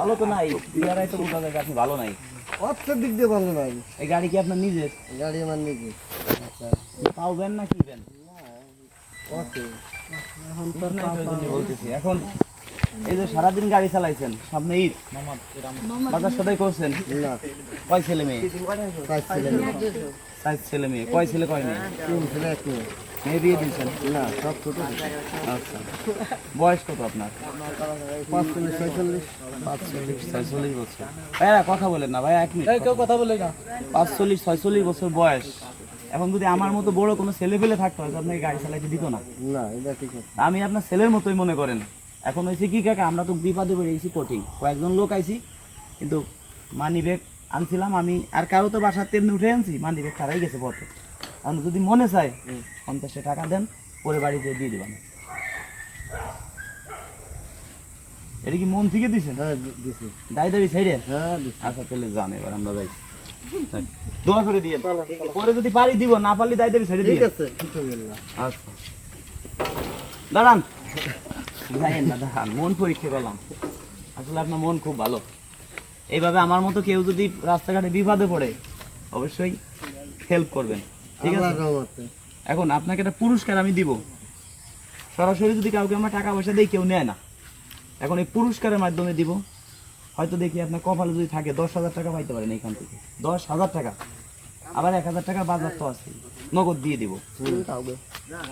ভালো তো নাই, বিয়ারাই তো বোঝা যায় আপনি ভালো নাই। অর্থের দিক দিয়ে ভালো নাই। এই গাড়ি কি আপনার নিজের? গাড়ি আমার নিজে। আচ্ছা, পাওবেন না কিনবেন? এখন তো বলতেছি, এখন এই যে সারাদিন গাড়ি চালাইছেন, সামনে ঈদ, বাজার সদাই করছেন? না, কয় ছেলে মেয়ে? 4 ছেলে মেয়ে। 4 ছেলে মেয়ে। কয় ছেলে কয় মেয়ে? 3 ছেলে 1 মেয়ে। মেয়ে বিয়ে দিয়েছেন? না, সব ছোট। আচ্ছা, বয়স কত আপনার? 45-46। 45-46 বছর। ভাইয়া কথা বলেন না ভাইয়া, 1 মিনিট। কেউ কথা বলে না। 45-46 বছর বয়স। এখন যদি আমার মতো বড় কোনো ছেলে পেলে থাকতো, হয়তো আপনাকে গাড়ি চালাইতে দিত না। না, এটা ঠিক আছে। আমি আপনার ছেলের মতোই মনে করেন। এখন হয়েছে কি কাকা, আমরা তো বিপদে পড়ে গেছি কঠিন, কয়েকজন লোক আইছি, কিন্তু মানি ব্যাগ আনছিলাম আমি, আর কারো তো বাসার তেমনি উঠে আনছি, মানি ব্যাগ হারাই গেছে পথে। এখন যদি মনে চায় 50 টাকা দেন, পরে বাড়িতে দিয়ে দিবেন। এটা কি মন থেকে দিচ্ছেন? হ্যাঁ, দিছি। দায়ী সাইডে? হ্যাঁ, দিছি। আচ্ছা, তাহলে যান, এবার আমরা যাই। দোয়া করে দিয়ে পরে যদি পারি দিব, না পারলে দায়ী সাইডে ঠিক দিয়ে। আছে, কিছু বললাম না। আচ্ছা, দাঁড়ান। যাইয়েন না, দাঁড়ান, মন পরীক্ষা করলাম। আসলে আপনার মন খুব ভালো। এইভাবে আমার মতো কেউ যদি রাস্তাঘাটে বিপদে পড়ে, অবশ্যই হেল্প করবেন, ঠিক আছে? আল্লাহর রহমতে। এখন আপনাকে একটা পুরস্কার আমি দিব। সরাসরি যদি কাউকে আমরা টাকা পয়সা দিই, কেউ নেয় না। এখন এই পুরস্কারের মাধ্যমে দিব। হয়তো দেখি আপনার কপালে যদি থাকে 10,000 টাকা পাইতে পারেন এইখান থেকে, 10,000 টাকা। আবার 1,000 টাকা বাজার তো আছে, নগদ দিয়ে দিব।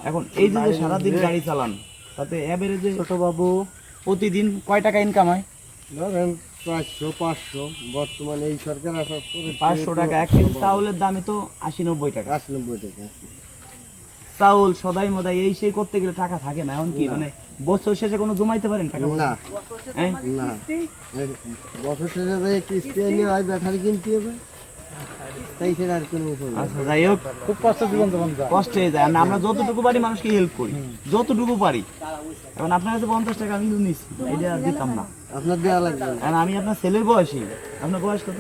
এখন এই যে সারাদিন গাড়ি চালান, তাতে এভারেজে ছোট বাবু প্রতিদিন কয় টাকা ইনকাম হয়? ধরেন 400-500। বর্তমানে এই সরকার আসার পরে 500 টাকা। 1 কেজি চাউলের দামে তো 80-90 টাকা। 80-90 টাকা। চাউল সদাই মদাই এই সেই করতে গেলে টাকা থাকে না। এখন কি মানে বছর শেষে কোনো জমাইতে পারেন টাকা? না, হ্যাঁ? না। বছর শেষে যে কিস্তি এনে হয়, ব্যাটারি কিনতে হবে, তাই সেটা আর কোনো উপায় নেই। আচ্ছা, যাই হোক, খুব কষ্ট জীবন যাপন যায়। কষ্ট হয়ে যায়। আর আমরা যতটুকু পারি মানুষকে হেল্প করি, যতটুকু পারি। এখন আপনার কাছে 50 টাকা আমি নিচ্ছি, এটা আর দিতাম না। আপনার দেওয়া লাগবে না। আর আমি আপনার ছেলের বয়সী। আপনার বয়স কত?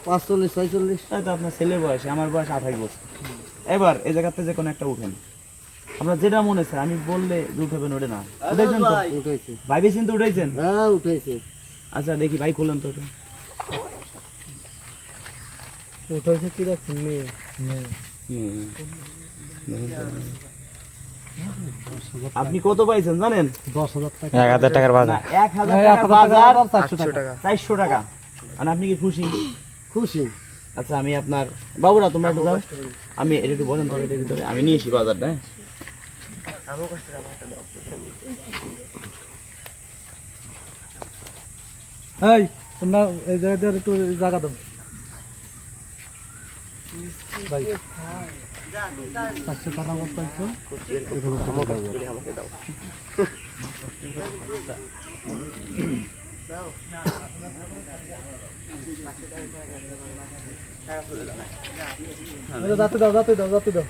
45-46। তাই তো, আপনার ছেলের বয়সী, আমার বয়স 28 বছর। এবার এই জায়গাতে যে কোনো একটা উঠেন, আপনার যেটা মনে আছে, আমি বললে উঠবেন, ওঠে না? উঠেছেন তো? উঠেছে। ভাইবে চিন্তা উঠেছেন? হ্যাঁ, উঠেছে। আচ্ছা, দেখি ভাই খুলেন তো। উঠেছে কি রাখছেন? মেয়ে। আপনি কত পাইছেন জানেন? 10,000 টাকা। 1,000 টাকার বাজার। 1,000 টাকা বাজার, 400 টাকা। 400 টাকা। আর আপনি কি খুশি? খুশি। আচ্ছা, আমি আপনার বাবুরা, তোমরা একটু যাও, আমি এটা একটু বলেন তো, এটার ভিতরে আমি নিয়েছি বাজারটা। এই, তোমরা এই জায়গাটা একটু জায়গা দাও। ভাই, 400 টাকা মতো পাইছো? এগুলো আমাকে দাও। যাতে দাও।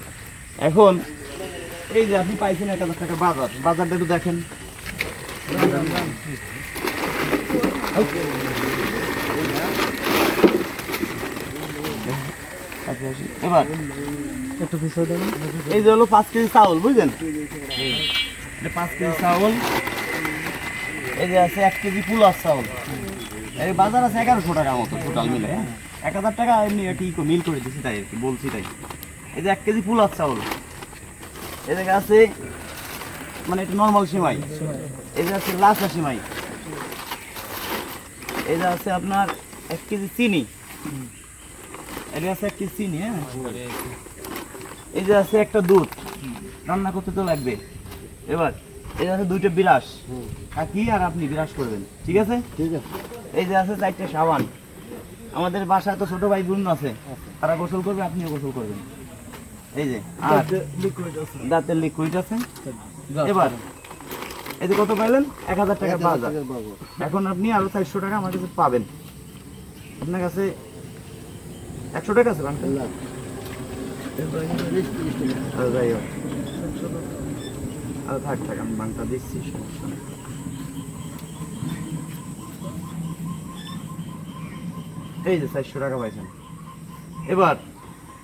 এখন এই যে আপনি পাইছেন 1,000 টাকা বাজার, বাজারটা একটু দেখেন। এবার একটু বিষয় দেবেন। এই যে হলো 5 কেজি চাউল, বুঝলেন? 5 কেজি চাউল। এই যে আছে 1 কেজি পুলার চাউল। এই বাজার আছে 1100 টাকা মতো টোটাল মিলে। 1,000 টাকা এমনি কি মিল করে দিচ্ছি, তাই আর কি বলছি তাই। এই যে 1 কেজি পুলার চাউল। এই জায়গা আছে মানে এটা নর্মাল সিমাই। এই যে আছে লাচা সিমাই। এই যে আছে আপনার 1 কেজি চিনি। এটা আছে 1 কেজি চিনি। হ্যাঁ, এই যে আছে একটা দুধ, রান্না করতে তো লাগবে। এবার এই যে আছে 2টা বিরাস, কাকি আর আপনি বিরাস করবেন, ঠিক আছে? ঠিক আছে। এই যে আছে 4টে সাবান। আমাদের বাসায় তো ছোট ভাই বোন আছে, তারা গোসল করবে, আপনিও গোসল করবেন। এই যে আর দাঁতের লিকুইড আছে। এবার এই যে কত পাইলেন? 1,000 টাকা বাজার। এখন আপনি আরো 400 টাকা আমার কাছে পাবেন। আপনার কাছে 100 টাকা আছে বাংটা? যাই হোক, আর থাক থাক, আমি বাংটা দিচ্ছি, সমস্যা নেই। এই যে 400 টাকা পাইছেন। এবার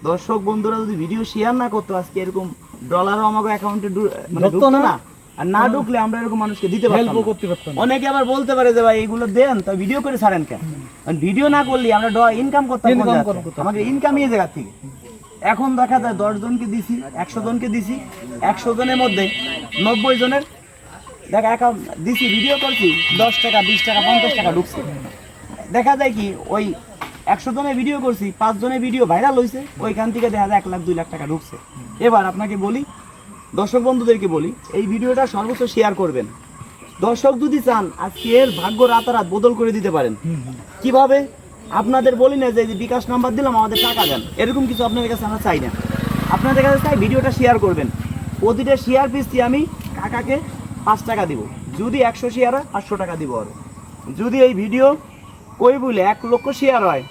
দর্শক বন্ধুরা যদি ভিডিও শেয়ার না করতো, আজকে এরকম ডলারও আমাকে অ্যাকাউন্টে মানে ঢুকতো না, আর না ঢুকলে আমরা এরকম মানুষকে দিতে পারতাম হেল্পও না। করতে পারতাম না। অনেকে আবার বলতে পারে যে ভাই এইগুলো দেন তো ভিডিও করে ছাড়েন কেন, ভিডিও না করলে আমরা ইনকাম করতাম কোন Income জায়গা করবো থেকে? কোথায়? আমাকে ইনকাম এই জায়গা থেকে। এখন দেখা যায় 10 জনকে দিছি, 100 জনকে দিছি, 100 জনের মধ্যে 90 জনের দেখা দিছি, ভিডিও করছি, 10 টাকা 20 টাকা 50 টাকা ঢুকছে। দেখা যায় কি ওই 100 জনের ভিডিও করছি, 5 জনের ভিডিও ভাইরাল হয়েছে, ওইখান থেকে দেখা যায় 1 লাখ 2 লাখ টাকা ঢুকছে। এবার আপনাকে বলি, দর্শক বন্ধুদেরকে বলি, এই ভিডিওটা সর্বোচ্চ শেয়ার করবেন। দর্শক যদি চান আজকে এর ভাগ্য রাতারাত বদল করে দিতে পারেন। কিভাবে? আপনাদের বলি না যে এই যে বিকাশ নাম্বার দিলাম আমাদের টাকা দেন, এরকম কিছু আপনাদের কাছে আমরা চাই না। আপনাদের কাছে চাই ভিডিওটা শেয়ার করবেন। প্রতিটা শেয়ার পিছটি আমি কাকাকে 5 টাকা দিব, যদি 100 শেয়ার হয় 500 টাকা দিব। আরো যদি এই ভিডিও কই বলে 1 লক্ষ শেয়ার হয়,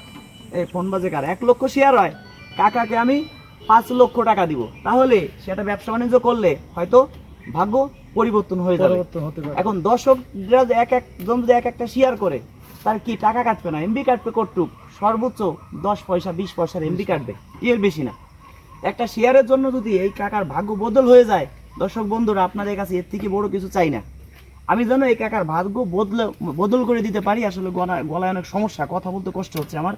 এই ফোন বাজে কার, 1 লক্ষ শেয়ার হয়, কাকাকে আমি 5 লক্ষ টাকা দিব। তাহলে সেটা ব্যবসা বাণিজ্য করলে হয়তো ভাগ্য পরিবর্তন হয়ে যাবে। পরিবর্তন হতে পারে। এখন দর্শকরা যে এক একজন যদি এক একটা শেয়ার করে, তার কি টাকা কাটবে না, এমবি কাটবে কটুক, সর্বোচ্চ 10 পয়সা 20 পয়সার এমবি কাটবে, এর বেশি না। একটা শেয়ারের জন্য যদি এই কাকার ভাগ্য বদল হয়ে যায়, দর্শক বন্ধুরা আপনাদের কাছে এর থেকে বড় কিছু চাই না। আমি যেন এই কাকার ভাগ্য বদল করে দিতে পারি। আসলে গলায় অনেক সমস্যা, কথা বলতে কষ্ট হচ্ছে আমার।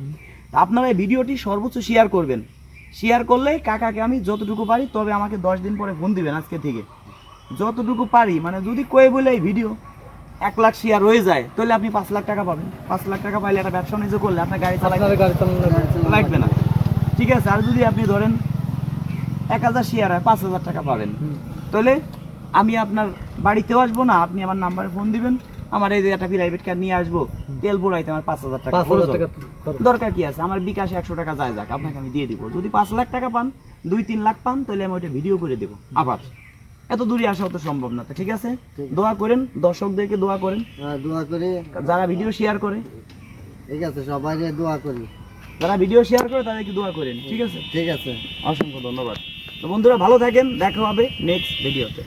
তা আপনারা এই ভিডিওটি সর্বোচ্চ শেয়ার করবেন। শেয়ার করলে কাকাকে আমি যতটুকু পারি, তবে আমাকে 10 দিন পরে ফোন দিবেন আজকে থেকে, যতটুকু পারি। মানে যদি কয়ে বলে এই ভিডিও 1 লাখ শেয়ার হয়ে যায়, তাহলে আপনি 5 লাখ টাকা পাবেন। 5 লাখ টাকা পাইলে একটা ব্যবসা বাণিজ্য করলে আপনার গাড়ি চালাতে আপনার গাড়ি চালানো লাগবে না, ঠিক আছে। আর যদি আপনি ধরেন 1000 শেয়ার হয়, 5000 টাকা পাবেন, তাহলে আমি আপনার বাড়িতেও আসবো না, আপনি আমার নাম্বারে ফোন দিবেন, আমার এই যে একটা প্রাইভেট কার নিয়ে আসবো, তেল ভরাইতে আমার 5000 টাকা 5000 টাকা দরকার কি আছে, আমার বিকাশে 100 টাকা যায় যাক, আপনাকে আমি দিয়ে দিব। যদি 5 লাখ টাকা পান, 2-3 লাখ পান, তাহলে আমি ওইটা ভিডিও করে দেবো। আবার এত দূরে আসা তো সম্ভব না, তো ঠিক আছে। দোয়া করেন, দর্শকদেরকে দোয়া করেন, দোয়া করি। যারা ভিডিও শেয়ার করে, ঠিক আছে, সবাই দোয়া করি। যারা ভিডিও শেয়ার করে তাদেরকে দোয়া করেন, ঠিক আছে। ঠিক আছে। অসংখ্য ধন্যবাদ। তো বন্ধুরা ভালো থাকেন, দেখা হবে নেক্সট ভিডিওতে।